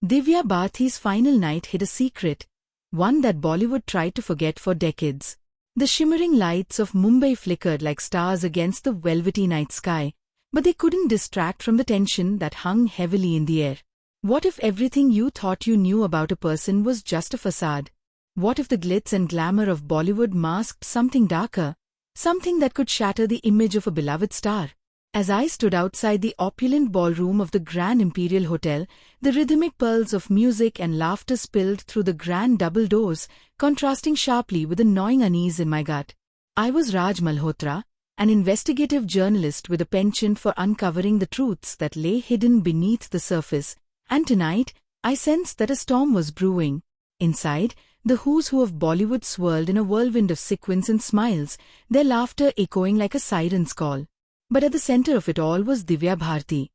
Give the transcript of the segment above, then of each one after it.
Divya Bharti's final night hid a secret, one that Bollywood tried to forget for decades. The shimmering lights of Mumbai flickered like stars against the velvety night sky, but they couldn't distract from the tension that hung heavily in the air. What if everything you thought you knew about a person was just a facade? What if the glitz and glamour of Bollywood masked something darker, something that could shatter the image of a beloved star? As I stood outside the opulent ballroom of the Grand Imperial Hotel, the rhythmic pearls of music and laughter spilled through the grand double doors, contrasting sharply with the gnawing unease in my gut. I was Raj Malhotra, an investigative journalist with a penchant for uncovering the truths that lay hidden beneath the surface, and tonight, I sensed that a storm was brewing. Inside, the who's who of Bollywood swirled in a whirlwind of sequins and smiles, their laughter echoing like a siren's call. But at the center of it all was Divya Bharti,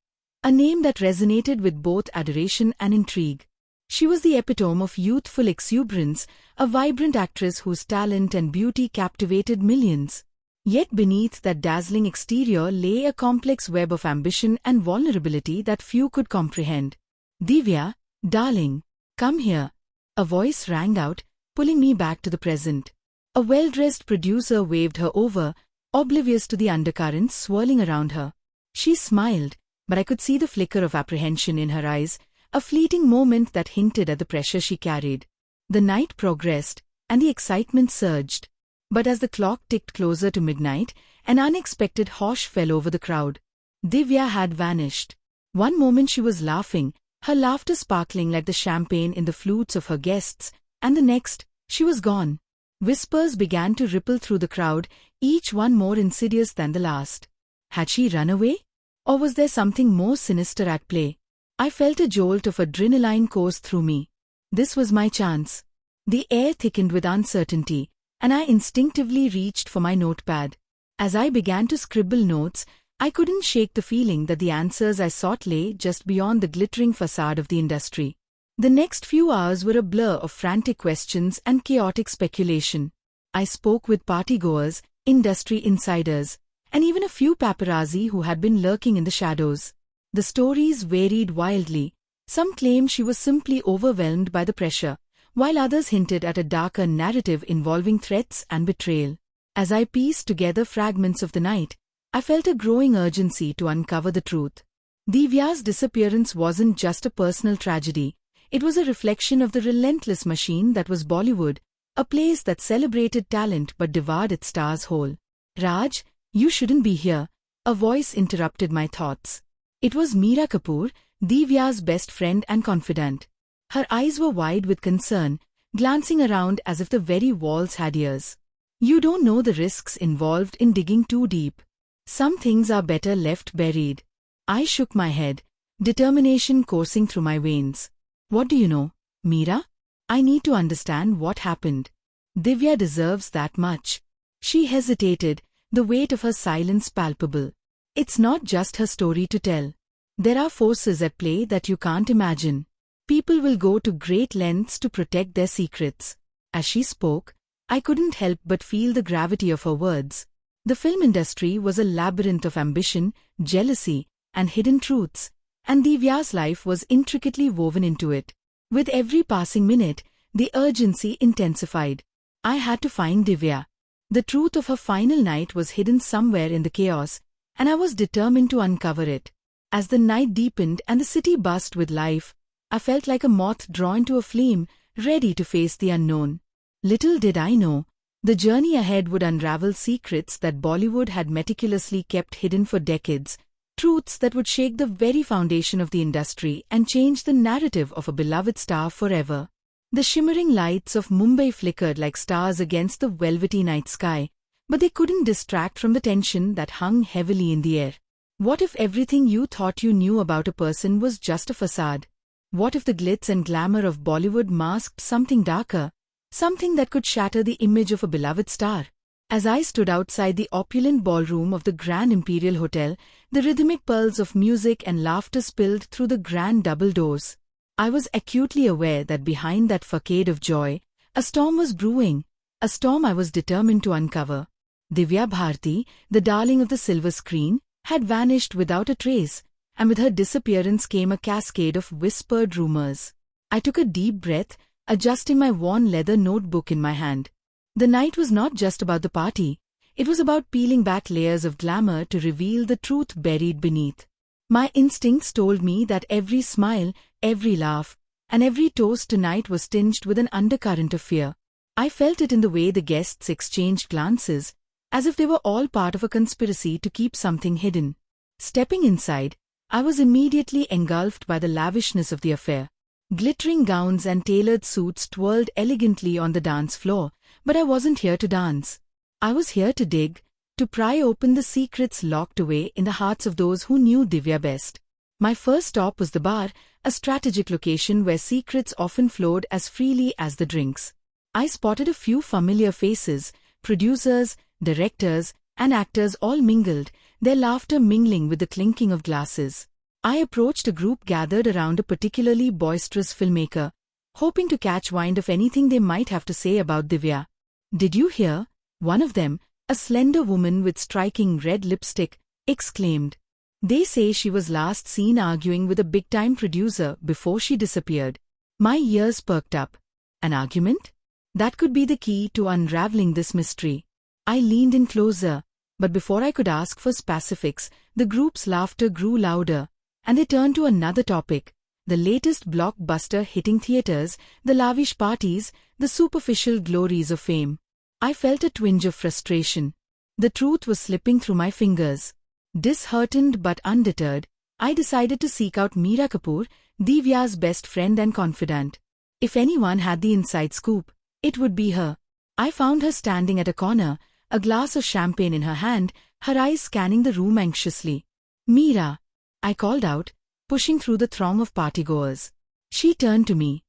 a name that resonated with both adoration and intrigue. She was the epitome of youthful exuberance, a vibrant actress whose talent and beauty captivated millions. Yet beneath that dazzling exterior lay a complex web of ambition and vulnerability that few could comprehend. "Divya, darling, come here." A voice rang out, pulling me back to the present. A well-dressed producer waved her over, oblivious to the undercurrents swirling around her. She smiled, but I could see the flicker of apprehension in her eyes, a fleeting moment that hinted at the pressure she carried. The night progressed, and the excitement surged. But as the clock ticked closer to midnight, an unexpected hush fell over the crowd. Divya had vanished. One moment she was laughing, her laughter sparkling like the champagne in the flutes of her guests, and the next, she was gone. Whispers began to ripple through the crowd, each one more insidious than the last. Had she run away? Or was there something more sinister at play? I felt a jolt of adrenaline course through me. This was my chance. The air thickened with uncertainty, and I instinctively reached for my notepad. As I began to scribble notes, I couldn't shake the feeling that the answers I sought lay just beyond the glittering facade of the industry. The next few hours were a blur of frantic questions and chaotic speculation. I spoke with partygoers, industry insiders, and even a few paparazzi who had been lurking in the shadows. The stories varied wildly. Some claimed she was simply overwhelmed by the pressure, while others hinted at a darker narrative involving threats and betrayal. As I pieced together fragments of the night, I felt a growing urgency to uncover the truth. Divya's disappearance wasn't just a personal tragedy. It was a reflection of the relentless machine that was Bollywood, a place that celebrated talent but devoured its stars whole. "Raj, you shouldn't be here," a voice interrupted my thoughts. It was Meera Kapoor, Divya's best friend and confidant. Her eyes were wide with concern, glancing around as if the very walls had ears. "You don't know the risks involved in digging too deep. Some things are better left buried." I shook my head, determination coursing through my veins. "What do you know, Meera? I need to understand what happened." "Divya deserves that much." She hesitated, the weight of her silence palpable. "It's not just her story to tell. There are forces at play that you can't imagine. People will go to great lengths to protect their secrets." As she spoke, I couldn't help but feel the gravity of her words. The film industry was a labyrinth of ambition, jealousy, and hidden truths, and Divya's life was intricately woven into it. With every passing minute, the urgency intensified. I had to find Divya. The truth of her final night was hidden somewhere in the chaos, and I was determined to uncover it. As the night deepened and the city buzzed with life, I felt like a moth drawn to a flame, ready to face the unknown. Little did I know, the journey ahead would unravel secrets that Bollywood had meticulously kept hidden for decades, truths that would shake the very foundation of the industry and change the narrative of a beloved star forever. The shimmering lights of Mumbai flickered like stars against the velvety night sky, but they couldn't distract from the tension that hung heavily in the air. What if everything you thought you knew about a person was just a facade? What if the glitz and glamour of Bollywood masked something darker, something that could shatter the image of a beloved star? As I stood outside the opulent ballroom of the Grand Imperial Hotel, the rhythmic pearls of music and laughter spilled through the grand double doors. I was acutely aware that behind that facade of joy, a storm was brewing, a storm I was determined to uncover. Divya Bharti, the darling of the silver screen, had vanished without a trace, and with her disappearance came a cascade of whispered rumors. I took a deep breath, adjusting my worn leather notebook in my hand. The night was not just about the party, it was about peeling back layers of glamour to reveal the truth buried beneath. My instincts told me that every smile, every laugh, and every toast tonight was tinged with an undercurrent of fear. I felt it in the way the guests exchanged glances, as if they were all part of a conspiracy to keep something hidden. Stepping inside, I was immediately engulfed by the lavishness of the affair. Glittering gowns and tailored suits twirled elegantly on the dance floor, but I wasn't here to dance. I was here to dig, to pry open the secrets locked away in the hearts of those who knew Divya best. My first stop was the bar, a strategic location where secrets often flowed as freely as the drinks. I spotted a few familiar faces, producers, directors, and actors all mingled, their laughter mingling with the clinking of glasses. I approached a group gathered around a particularly boisterous filmmaker, hoping to catch wind of anything they might have to say about Divya. "Did you hear?" one of them, a slender woman with striking red lipstick, exclaimed. "They say she was last seen arguing with a big-time producer before she disappeared." My ears perked up. An argument? That could be the key to unraveling this mystery. I leaned in closer, but before I could ask for specifics, the group's laughter grew louder, and they turned to another topic: the latest blockbuster hitting theaters, the lavish parties, the superficial glories of fame. I felt a twinge of frustration. The truth was slipping through my fingers. Disheartened but undeterred, I decided to seek out Meera Kapoor, Divya's best friend and confidant. If anyone had the inside scoop, it would be her. I found her standing at a corner, a glass of champagne in her hand, her eyes scanning the room anxiously. "Meera," I called out, pushing through the throng of partygoers. She turned to me,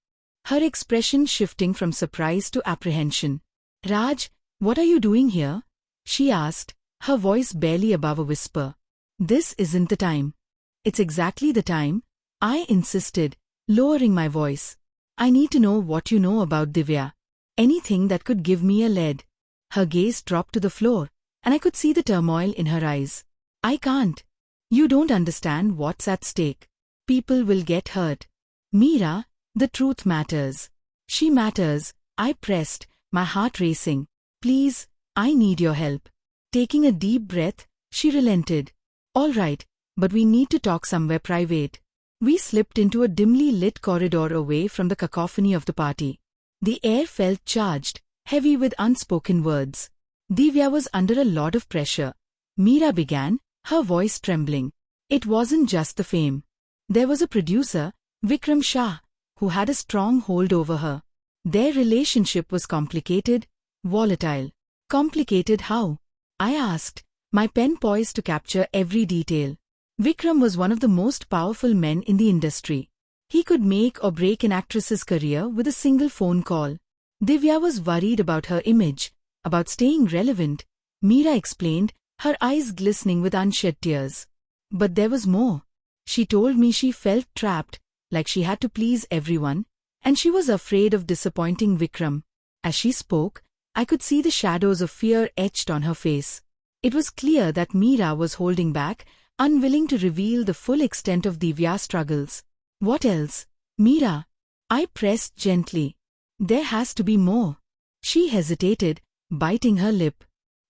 her expression shifting from surprise to apprehension. "Raj, what are you doing here?" she asked, her voice barely above a whisper. "This isn't the time." "It's exactly the time," I insisted, lowering my voice. "I need to know what you know about Divya. Anything that could give me a lead." Her gaze dropped to the floor, and I could see the turmoil in her eyes. "I can't. You don't understand what's at stake. People will get hurt. Meera, the truth matters." "She matters," I pressed, my heart racing. "Please, I need your help." Taking a deep breath, she relented. "All right, but we need to talk somewhere private." We slipped into a dimly lit corridor away from the cacophony of the party. The air felt charged, heavy with unspoken words. Divya was under a lot of pressure. Meera began, her voice trembling. It wasn't just the fame. There was a producer, Vikram Shah, who had a strong hold over her. Their relationship was complicated, volatile. Complicated how? I asked, my pen poised to capture every detail. Vikram was one of the most powerful men in the industry. He could make or break an actress's career with a single phone call. Divya was worried about her image, about staying relevant. Meera explained, her eyes glistening with unshed tears. But there was more. She told me she felt trapped, like she had to please everyone, and she was afraid of disappointing Vikram. As she spoke, I could see the shadows of fear etched on her face. It was clear that Meera was holding back, unwilling to reveal the full extent of Divya's struggles. "What else, Meera?" I pressed gently. "There has to be more." She hesitated, biting her lip.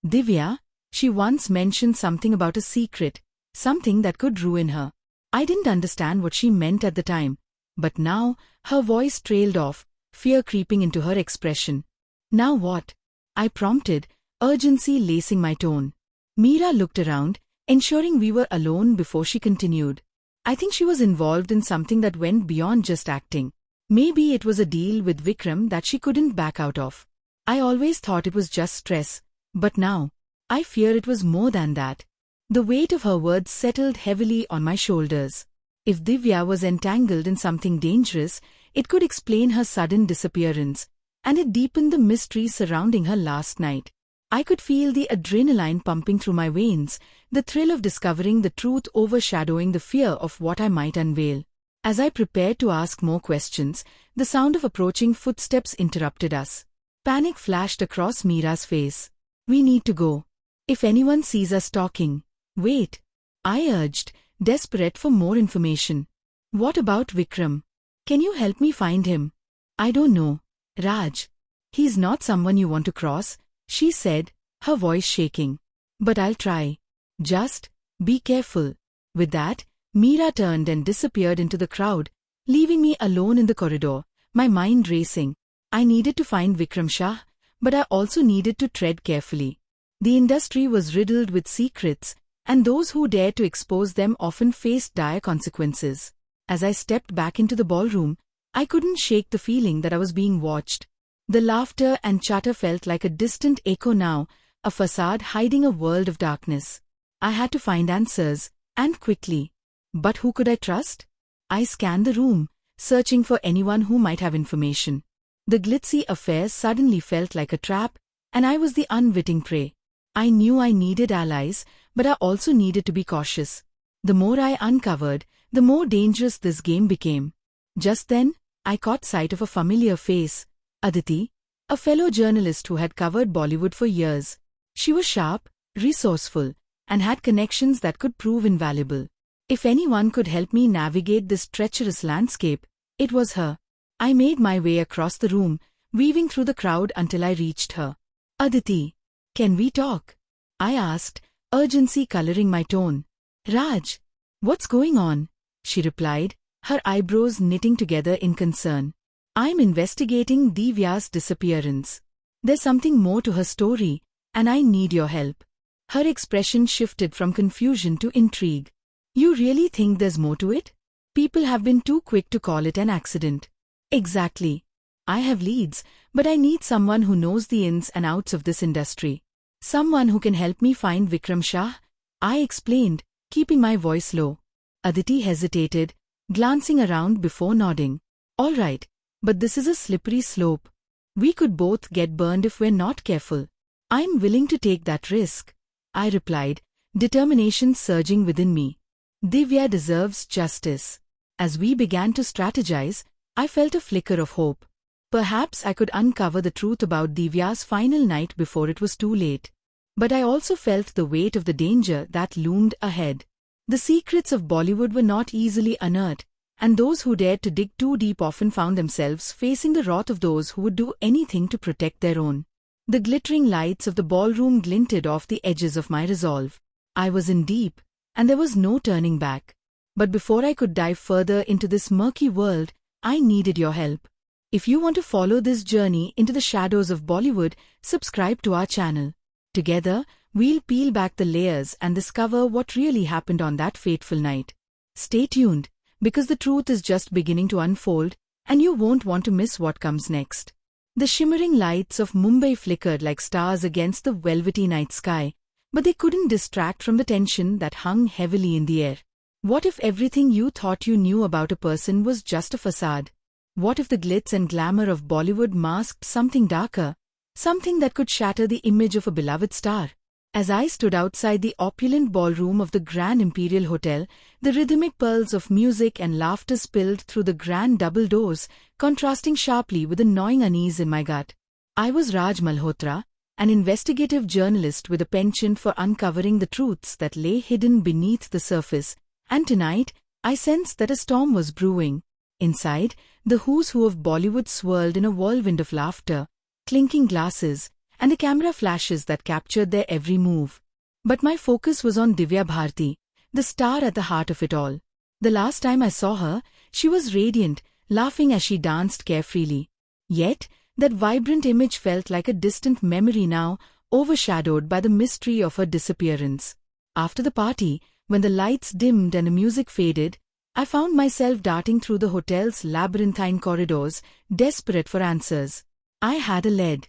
"Divya, she once mentioned something about a secret, something that could ruin her." I didn't understand what she meant at the time, but now her voice trailed off, fear creeping into her expression. "Now what?" I prompted, urgency lacing my tone. Meera looked around, ensuring we were alone before she continued. "I think she was involved in something that went beyond just acting. Maybe it was a deal with Vikram that she couldn't back out of. I always thought it was just stress, but now, I fear it was more than that." The weight of her words settled heavily on my shoulders. If Divya was entangled in something dangerous, it could explain her sudden disappearance, and it deepened the mystery surrounding her last night. I could feel the adrenaline pumping through my veins, the thrill of discovering the truth overshadowing the fear of what I might unveil. As I prepared to ask more questions, the sound of approaching footsteps interrupted us. Panic flashed across Meera's face. "We need to go. If anyone sees us talking." "Wait," I urged, desperate for more information. What about Vikram? Can you help me find him? I don't know, Raj. He's not someone you want to cross, she said, her voice shaking. But I'll try. Just be careful. With that, Meera turned and disappeared into the crowd, leaving me alone in the corridor, my mind racing. I needed to find Vikram Shah, but I also needed to tread carefully. The industry was riddled with secrets, and those who dared to expose them often faced dire consequences. As I stepped back into the ballroom, I couldn't shake the feeling that I was being watched. The laughter and chatter felt like a distant echo now, a facade hiding a world of darkness. I had to find answers, and quickly. But who could I trust? I scanned the room, searching for anyone who might have information. The glitzy affair suddenly felt like a trap, and I was the unwitting prey. I knew I needed allies, but I also needed to be cautious. The more I uncovered, the more dangerous this game became. Just then, I caught sight of a familiar face, Aditi, a fellow journalist who had covered Bollywood for years. She was sharp, resourceful, and had connections that could prove invaluable. If anyone could help me navigate this treacherous landscape, it was her. I made my way across the room, weaving through the crowd until I reached her. Aditi, can we talk? I asked, urgency coloring my tone. Raj, what's going on? She replied, her eyebrows knitting together in concern. I'm investigating Divya's disappearance. There's something more to her story, and I need your help. Her expression shifted from confusion to intrigue. You really think there's more to it? People have been too quick to call it an accident. Exactly. I have leads, but I need someone who knows the ins and outs of this industry. Someone who can help me find Vikram Shah, I explained, keeping my voice low. Aditi hesitated, glancing around before nodding. All right, but this is a slippery slope. We could both get burned if we're not careful. I'm willing to take that risk, I replied, determination surging within me. Divya deserves justice. As we began to strategize, I felt a flicker of hope. Perhaps I could uncover the truth about Divya's final night before it was too late. But I also felt the weight of the danger that loomed ahead. The secrets of Bollywood were not easily unearthed, and those who dared to dig too deep often found themselves facing the wrath of those who would do anything to protect their own. The glittering lights of the ballroom glinted off the edges of my resolve. I was in deep, and there was no turning back. But before I could dive further into this murky world, I needed your help. If you want to follow this journey into the shadows of Bollywood, subscribe to our channel. Together, we'll peel back the layers and discover what really happened on that fateful night. Stay tuned, because the truth is just beginning to unfold, and you won't want to miss what comes next. The shimmering lights of Mumbai flickered like stars against the velvety night sky, but they couldn't distract from the tension that hung heavily in the air. What if everything you thought you knew about a person was just a facade? What if the glitz and glamour of Bollywood masked something darker, something that could shatter the image of a beloved star? As I stood outside the opulent ballroom of the Grand Imperial Hotel, the rhythmic pearls of music and laughter spilled through the grand double doors, contrasting sharply with the gnawing unease in my gut. I was Raj Malhotra, an investigative journalist with a penchant for uncovering the truths that lay hidden beneath the surface, and tonight, I sensed that a storm was brewing. Inside, the who's who of Bollywood swirled in a whirlwind of laughter, clinking glasses, and the camera flashes that captured their every move. But my focus was on Divya Bharti, the star at the heart of it all. The last time I saw her, she was radiant, laughing as she danced carefreely. Yet, that vibrant image felt like a distant memory now, overshadowed by the mystery of her disappearance. After the party, when the lights dimmed and the music faded, I found myself darting through the hotel's labyrinthine corridors, desperate for answers. I had a lead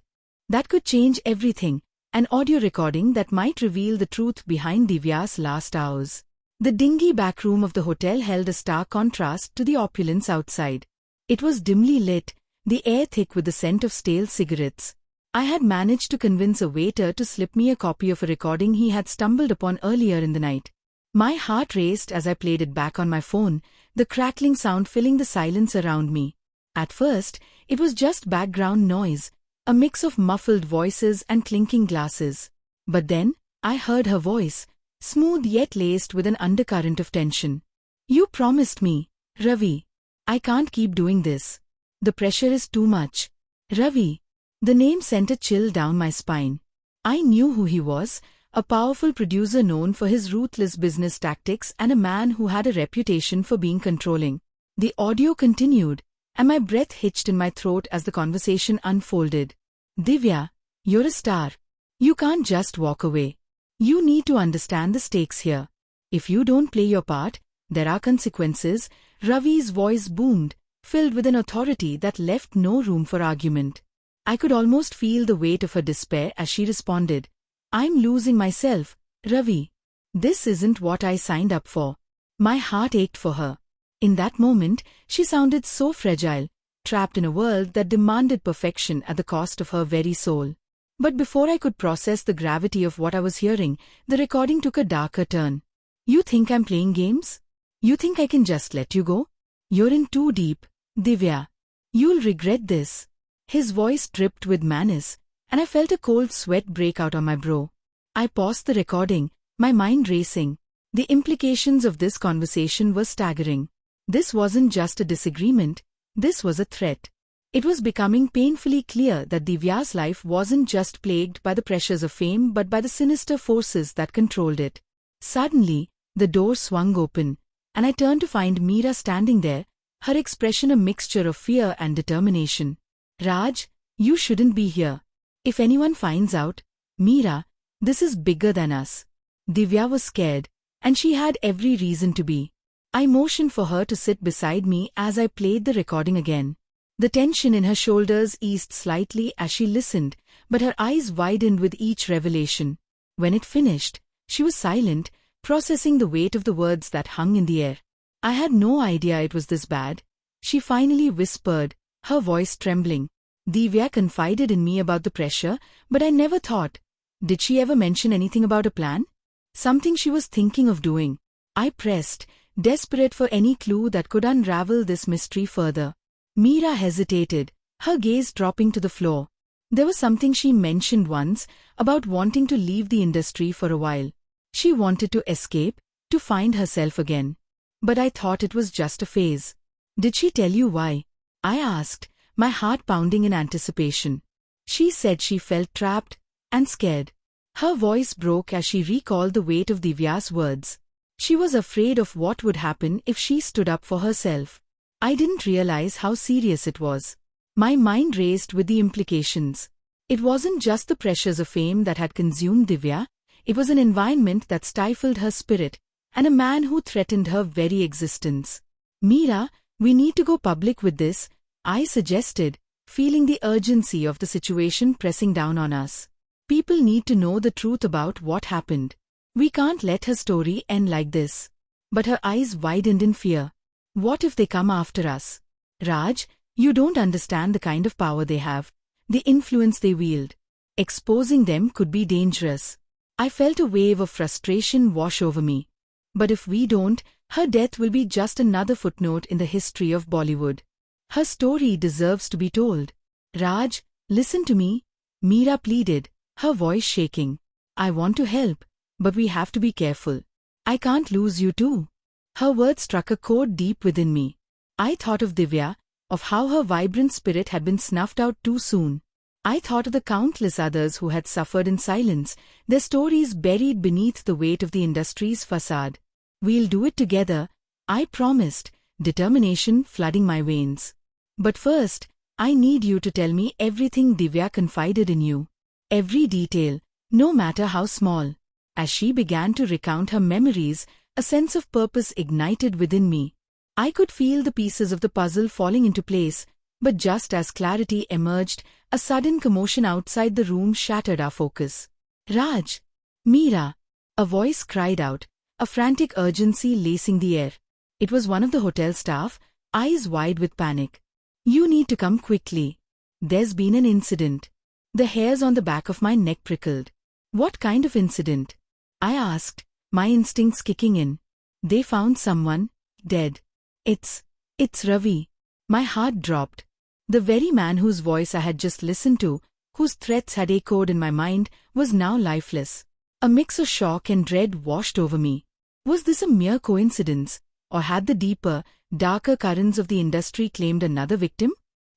that could change everything, an audio recording that might reveal the truth behind Divya's last hours. The dingy back room of the hotel held a stark contrast to the opulence outside. It was dimly lit, the air thick with the scent of stale cigarettes. I had managed to convince a waiter to slip me a copy of a recording he had stumbled upon earlier in the night. My heart raced as I played it back on my phone, the crackling sound filling the silence around me. At first, it was just background noise, a mix of muffled voices and clinking glasses. But then, I heard her voice, smooth yet laced with an undercurrent of tension. "You promised me, Ravi. I can't keep doing this. The pressure is too much." Ravi. The name sent a chill down my spine. I knew who he was, a powerful producer known for his ruthless business tactics and a man who had a reputation for being controlling. The audio continued, and my breath hitched in my throat as the conversation unfolded. "Divya, you're a star. You can't just walk away. You need to understand the stakes here. If you don't play your part, there are consequences." Ravi's voice boomed, filled with an authority that left no room for argument. I could almost feel the weight of her despair as she responded. "I'm losing myself, Ravi. This isn't what I signed up for." My heart ached for her. In that moment, she sounded so fragile, trapped in a world that demanded perfection at the cost of her very soul. But before I could process the gravity of what I was hearing, the recording took a darker turn. "You think I'm playing games? You think I can just let you go? You're in too deep, Divya. You'll regret this." His voice dripped with menace, and I felt a cold sweat break out on my brow. I paused the recording, my mind racing. The implications of this conversation were staggering. This wasn't just a disagreement, this was a threat. It was becoming painfully clear that Divya's life wasn't just plagued by the pressures of fame but by the sinister forces that controlled it. Suddenly, the door swung open, and I turned to find Meera standing there, her expression a mixture of fear and determination. "Raj, you shouldn't be here. If anyone finds out, Meera, this is bigger than us." Divya was scared, and she had every reason to be. I motioned for her to sit beside me as I played the recording again. The tension in her shoulders eased slightly as she listened, but her eyes widened with each revelation. When it finished, she was silent, processing the weight of the words that hung in the air. "I had no idea it was this bad," she finally whispered, her voice trembling. "Divya confided in me about the pressure, but I never thought. Did she ever mention anything about a plan? Something she was thinking of doing?" I pressed, desperate for any clue that could unravel this mystery further. Meera hesitated, her gaze dropping to the floor. There was something she mentioned once about wanting to leave the industry for a while. She wanted to escape, to find herself again. But I thought it was just a phase. "Did she tell you why?" I asked, my heart pounding in anticipation. "She said she felt trapped and scared." Her voice broke as she recalled the weight of Divya's words. She was afraid of what would happen if she stood up for herself. I didn't realize how serious it was. My mind raced with the implications. It wasn't just the pressures of fame that had consumed Divya, it was an environment that stifled her spirit, and a man who threatened her very existence. "Meera, we need to go public with this," I suggested, feeling the urgency of the situation pressing down on us. "People need to know the truth about what happened. We can't let her story end like this." But her eyes widened in fear. "What if they come after us? Raj, you don't understand the kind of power they have, the influence they wield. Exposing them could be dangerous." I felt a wave of frustration wash over me. "But if we don't, her death will be just another footnote in the history of Bollywood. Her story deserves to be told." "Raj, listen to me," Meera pleaded, her voice shaking. "I want to help, but we have to be careful. I can't lose you too." Her words struck a chord deep within me. I thought of Divya, of how her vibrant spirit had been snuffed out too soon. I thought of the countless others who had suffered in silence, their stories buried beneath the weight of the industry's facade. "We'll do it together," I promised, determination flooding my veins. "But first, I need you to tell me everything Divya confided in you. Every detail, no matter how small." As she began to recount her memories, a sense of purpose ignited within me. I could feel the pieces of the puzzle falling into place, but just as clarity emerged, a sudden commotion outside the room shattered our focus. "Raj! Meera!" A voice cried out, a frantic urgency lacing the air. It was one of the hotel staff, eyes wide with panic. "You need to come quickly. There's been an incident." The hairs on the back of my neck prickled. "What kind of incident?" I asked, my instincts kicking in. "They found someone, dead. It's Ravi." My heart dropped. The very man whose voice I had just listened to, whose threats had echoed in my mind, was now lifeless. A mix of shock and dread washed over me. Was this a mere coincidence, or had the deeper, darker currents of the industry claimed another victim?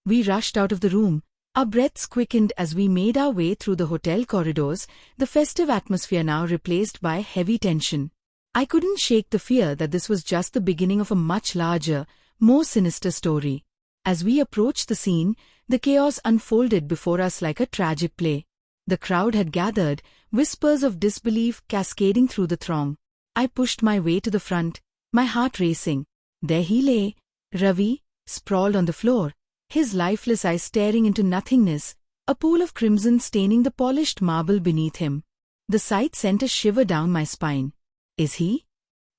We rushed out of the room, our breaths quickened as we made our way through the hotel corridors, the festive atmosphere now replaced by heavy tension. I couldn't shake the fear that this was just the beginning of a much larger, more sinister story. As we approached the scene, the chaos unfolded before us like a tragic play. The crowd had gathered, whispers of disbelief cascading through the throng. I pushed my way to the front, my heart racing. There he lay, Ravi, sprawled on the floor, his lifeless eyes staring into nothingness, a pool of crimson staining the polished marble beneath him. The sight sent a shiver down my spine. Is he?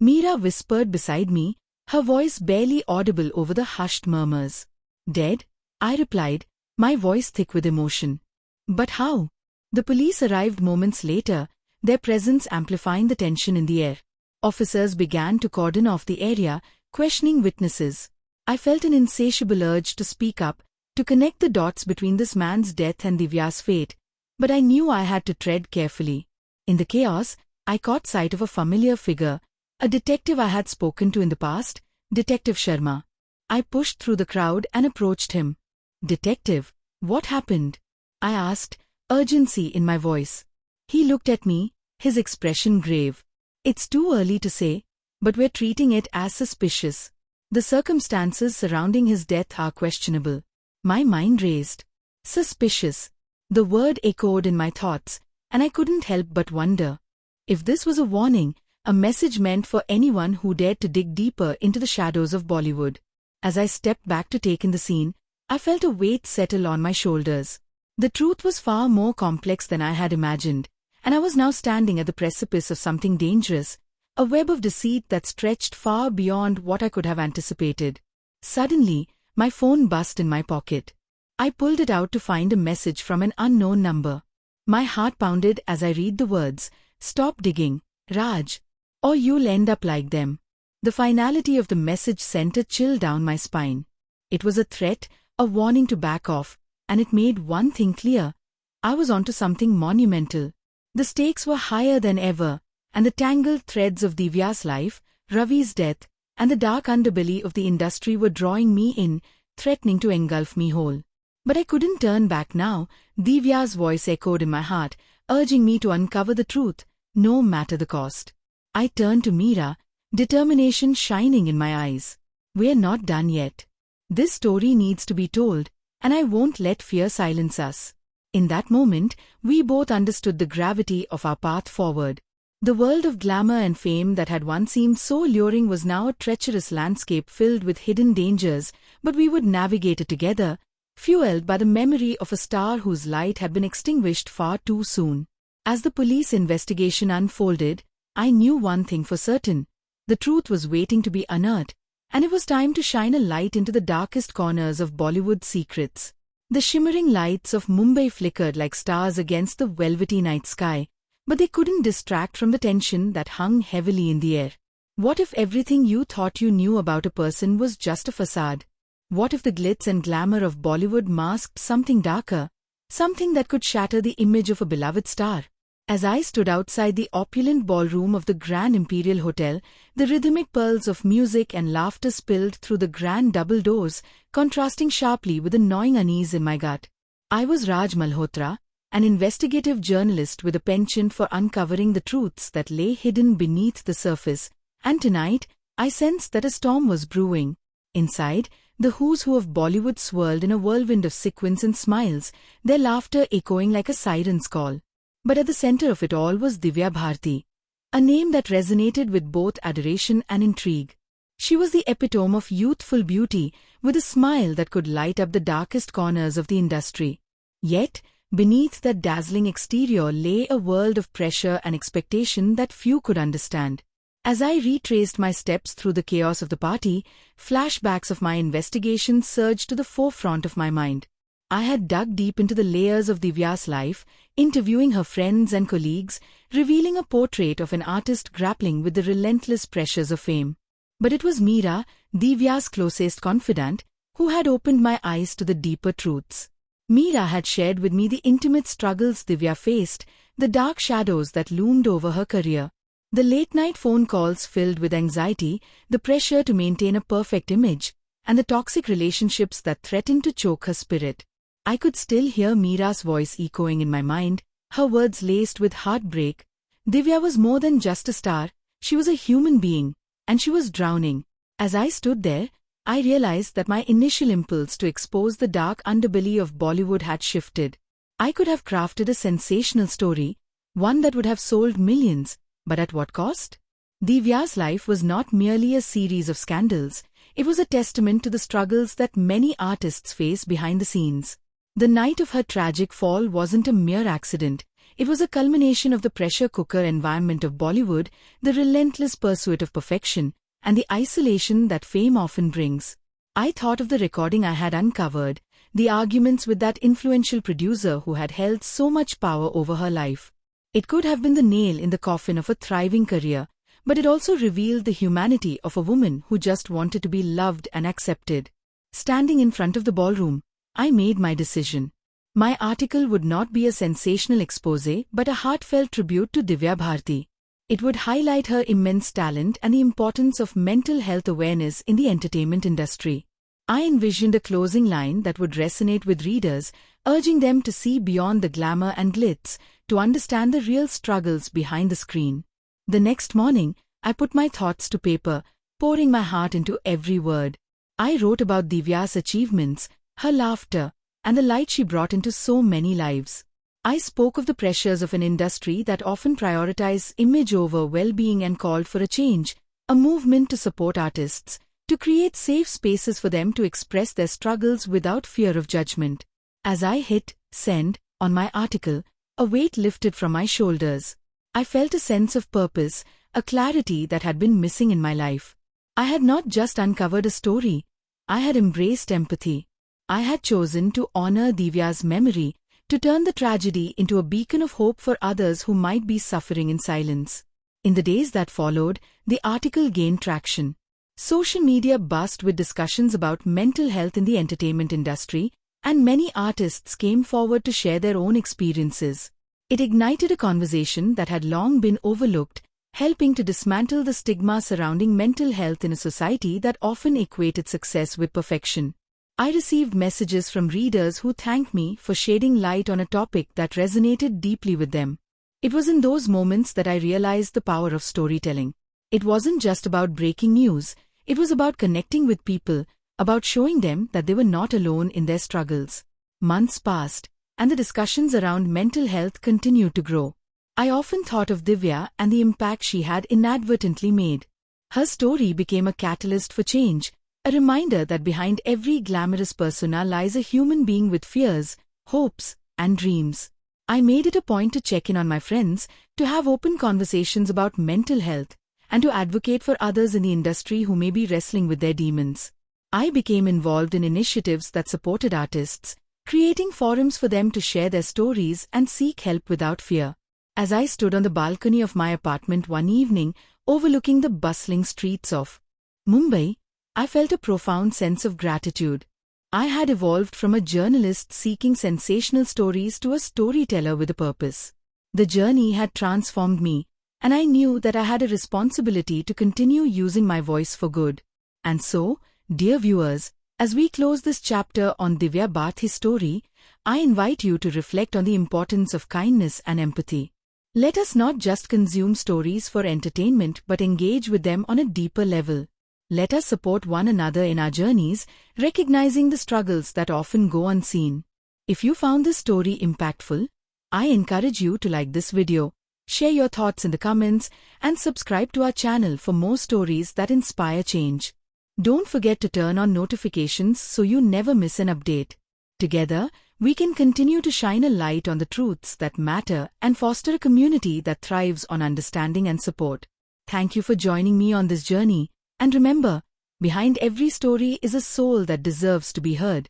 Meera whispered beside me, her voice barely audible over the hushed murmurs. Dead? I replied, my voice thick with emotion. But how? The police arrived moments later, their presence amplifying the tension in the air. Officers began to cordon off the area, questioning witnesses. I felt an insatiable urge to speak up, to connect the dots between this man's death and Divya's fate, but I knew I had to tread carefully. In the chaos, I caught sight of a familiar figure, a detective I had spoken to in the past, Detective Sharma. I pushed through the crowd and approached him. Detective, what happened? I asked, urgency in my voice. He looked at me, his expression grave. It's too early to say, but we're treating it as suspicious. The circumstances surrounding his death are questionable. My mind raced. Suspicious. The word echoed in my thoughts, and I couldn't help but wonder. If this was a warning, a message meant for anyone who dared to dig deeper into the shadows of Bollywood. As I stepped back to take in the scene, I felt a weight settle on my shoulders. The truth was far more complex than I had imagined, and I was now standing at the precipice of something dangerous, a web of deceit that stretched far beyond what I could have anticipated. Suddenly, my phone buzzed in my pocket. I pulled it out to find a message from an unknown number. My heart pounded as I read the words, "Stop digging, Raj, or you'll end up like them." The finality of the message sent a chill down my spine. It was a threat, a warning to back off, and it made one thing clear. I was onto something monumental. The stakes were higher than ever, and the tangled threads of Divya's life, Ravi's death, and the dark underbelly of the industry were drawing me in, threatening to engulf me whole. But I couldn't turn back now. Divya's voice echoed in my heart, urging me to uncover the truth, no matter the cost. I turned to Meera, determination shining in my eyes. We're not done yet. This story needs to be told, and I won't let fear silence us. In that moment, we both understood the gravity of our path forward. The world of glamour and fame that had once seemed so alluring was now a treacherous landscape filled with hidden dangers, but we would navigate it together, fueled by the memory of a star whose light had been extinguished far too soon. As the police investigation unfolded, I knew one thing for certain. The truth was waiting to be unearthed, and it was time to shine a light into the darkest corners of Bollywood's secrets. The shimmering lights of Mumbai flickered like stars against the velvety night sky, but they couldn't distract from the tension that hung heavily in the air. What if everything you thought you knew about a person was just a facade? What if the glitz and glamour of Bollywood masked something darker, something that could shatter the image of a beloved star? As I stood outside the opulent ballroom of the Grand Imperial Hotel, the rhythmic pearls of music and laughter spilled through the grand double doors, contrasting sharply with the gnawing unease in my gut. I was Raj Malhotra, an investigative journalist with a penchant for uncovering the truths that lay hidden beneath the surface, and tonight, I sensed that a storm was brewing. Inside, the who's who of Bollywood swirled in a whirlwind of sequins and smiles, their laughter echoing like a siren's call. But at the center of it all was Divya Bharti, a name that resonated with both adoration and intrigue. She was the epitome of youthful beauty, with a smile that could light up the darkest corners of the industry. Yet, beneath that dazzling exterior lay a world of pressure and expectation that few could understand. As I retraced my steps through the chaos of the party, flashbacks of my investigation surged to the forefront of my mind. I had dug deep into the layers of Divya's life, interviewing her friends and colleagues, revealing a portrait of an artist grappling with the relentless pressures of fame. But it was Meera, Divya's closest confidant, who had opened my eyes to the deeper truths. Meera had shared with me the intimate struggles Divya faced, the dark shadows that loomed over her career, the late-night phone calls filled with anxiety, the pressure to maintain a perfect image, and the toxic relationships that threatened to choke her spirit. I could still hear Meera's voice echoing in my mind, her words laced with heartbreak. Divya was more than just a star, she was a human being, and she was drowning. As I stood there, I realized that my initial impulse to expose the dark underbelly of Bollywood had shifted. I could have crafted a sensational story, one that would have sold millions, but at what cost? Divya's life was not merely a series of scandals, it was a testament to the struggles that many artists face behind the scenes. The night of her tragic fall wasn't a mere accident, it was a culmination of the pressure cooker environment of Bollywood, the relentless pursuit of perfection, and the isolation that fame often brings. I thought of the recording I had uncovered, the arguments with that influential producer who had held so much power over her life. It could have been the nail in the coffin of a thriving career, but it also revealed the humanity of a woman who just wanted to be loved and accepted. Standing in front of the ballroom, I made my decision. My article would not be a sensational expose but a heartfelt tribute to Divya Bharti. It would highlight her immense talent and the importance of mental health awareness in the entertainment industry. I envisioned a closing line that would resonate with readers, urging them to see beyond the glamour and glitz, to understand the real struggles behind the screen. The next morning, I put my thoughts to paper, pouring my heart into every word. I wrote about Divya's achievements, her laughter, and the light she brought into so many lives. I spoke of the pressures of an industry that often prioritizes image over well-being and called for a change, a movement to support artists, to create safe spaces for them to express their struggles without fear of judgment. As I hit send on my article, a weight lifted from my shoulders. I felt a sense of purpose, a clarity that had been missing in my life. I had not just uncovered a story, I had embraced empathy. I had chosen to honor Divya's memory, to turn the tragedy into a beacon of hope for others who might be suffering in silence. In the days that followed, the article gained traction. Social media buzzed with discussions about mental health in the entertainment industry, and many artists came forward to share their own experiences. It ignited a conversation that had long been overlooked, helping to dismantle the stigma surrounding mental health in a society that often equated success with perfection. I received messages from readers who thanked me for shedding light on a topic that resonated deeply with them. It was in those moments that I realized the power of storytelling. It wasn't just about breaking news, it was about connecting with people, about showing them that they were not alone in their struggles. Months passed, and the discussions around mental health continued to grow. I often thought of Divya and the impact she had inadvertently made. Her story became a catalyst for change, a reminder that behind every glamorous persona lies a human being with fears, hopes, and dreams. I made it a point to check in on my friends, to have open conversations about mental health, and to advocate for others in the industry who may be wrestling with their demons. I became involved in initiatives that supported artists, creating forums for them to share their stories and seek help without fear. As I stood on the balcony of my apartment one evening, overlooking the bustling streets of Mumbai, I felt a profound sense of gratitude. I had evolved from a journalist seeking sensational stories to a storyteller with a purpose. The journey had transformed me, and I knew that I had a responsibility to continue using my voice for good. And so, dear viewers, as we close this chapter on Divya Bharti's story, I invite you to reflect on the importance of kindness and empathy. Let us not just consume stories for entertainment but engage with them on a deeper level. Let us support one another in our journeys, recognizing the struggles that often go unseen. If you found this story impactful, I encourage you to like this video, share your thoughts in the comments, and subscribe to our channel for more stories that inspire change. Don't forget to turn on notifications so you never miss an update. Together, we can continue to shine a light on the truths that matter and foster a community that thrives on understanding and support. Thank you for joining me on this journey, and remember, behind every story is a soul that deserves to be heard.